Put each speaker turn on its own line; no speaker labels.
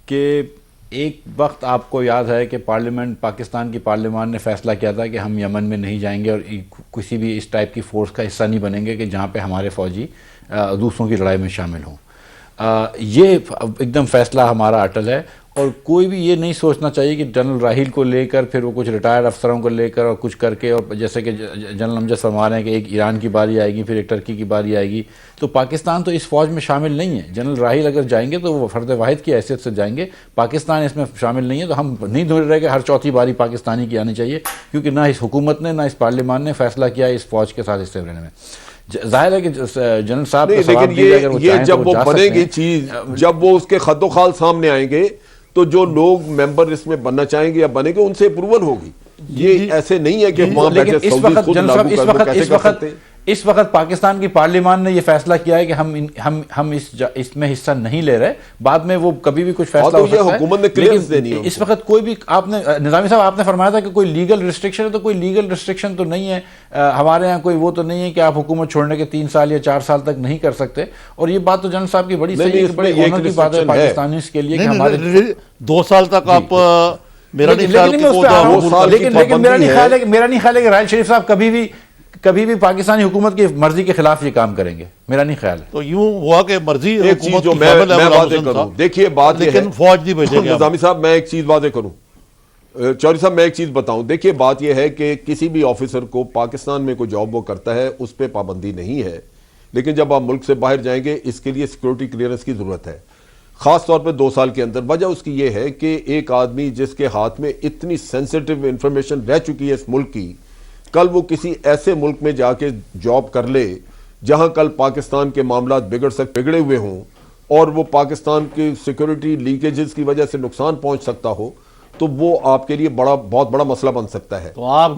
कि एक वक्त आपको याद है कि पाकिस्तान की पार्लियामान ने फैसला किया था कि हम यमन में नहीं जाएंगे और किसी भी इस टाइप की फोर्स का हिस्सा नहीं बनेंगे कि जहाँ पे हमारे फौजी दूसरों की लड़ाई में शामिल हों। ये एकदम फैसला हमारा अटल है और कोई भी ये नहीं सोचना चाहिए कि जनरल राहील को लेकर फिर वो कुछ रिटायर्ड अफसरों को लेकर और कुछ करके, और जैसे कि जनरल अमजद फरमा रहे हैं कि एक ईरान की बारी आएगी फिर एक टर्की की बारी आएगी, तो पाकिस्तान तो इस फौज में शामिल नहीं है। जनरल राहील अगर जाएंगे तो वो फर्द वाहिद की हैसियत से जाएंगे, पाकिस्तान इसमें शामिल नहीं है। तो हम नहीं ढूंढ रहे कि हर चौथी बारी पाकिस्तानी की आनी चाहिए, क्योंकि ना इस हुकूमत ने ना इस पार्लियामान ने फैसला किया इस फौज के साथ हिस्से लेने में। जाहिर है कि जनरल साहब,
लेकिन ये जब वो बनेगी चीज, जब वो उसके खद्दोखाल सामने आएंगे तो जो लोग मेंबर इसमें बनना चाहेंगे या बनेंगे उनसे अप्रूवल होगी। ये ऐसे नहीं है कि वहां बैठे सऊदी खुद लागू कर दो, कैसे कर सकते हैं?
इस वक्त पाकिस्तान की पार्लियामान ने यह फैसला किया है कि हम इसमें हिस्सा नहीं ले रहे। बाद में वो कभी भी कुछ फैसला हो सकता है,
हुकूमत ने क्लियरेंस देनी है।
इस वक्त कोई भी, आपने निजामी साहब आपने फरमाया था कि कोई लीगल रिस्ट्रिक्शन है, तो कोई लीगल रिस्ट्रिक्शन तो नहीं है। हमारे यहाँ कोई वो तो नहीं है कि आप हुकूमत छोड़ने के 3 साल या 4 साल तक नहीं कर सकते। और ये बात तो जनरल साहब की बड़ी सही है, बड़ी ऑनर की बात है पाकिस्तानी के लिए कि हमारे
2 साल तक आप मेरा नहीं ख्याल
है कि राहिल शरीफ साहब कभी भी पाकिस्तानी हुकूमत की मर्जी के खिलाफ ये काम करेंगे, मेरा नहीं ख्याल है।
तो यूं हुआ कि मर्जी
एक चीज जो मैं वादे करूं, देखिए बात ये है,
फौज नहीं भेजेंगे।
निजामी साहब मैं एक चीज वादे करूं, चौधरी साहब मैं एक चीज बताऊं, देखिए बात यह है कि किसी भी ऑफिसर को पाकिस्तान में कोई जॉब वो करता है उस पर पाबंदी नहीं है, लेकिन जब आप मुल्क से बाहर जाएंगे इसके लिए सिक्योरिटी क्लियरेंस की जरूरत है, खास तौर पर 2 साल के अंदर। वजह उसकी यह है कि एक आदमी जिसके हाथ में इतनी सेंसिटिव इंफॉर्मेशन रह चुकी है इस मुल्क की, कल वो किसी ऐसे मुल्क में जाके जॉब कर ले जहां कल पाकिस्तान के मामला बिगड़े हुए हों और वो पाकिस्तान की सिक्योरिटी लीकेजेस की वजह से नुकसान पहुंच सकता हो, तो वो आपके लिए बहुत बड़ा मसला बन सकता है।
तो आप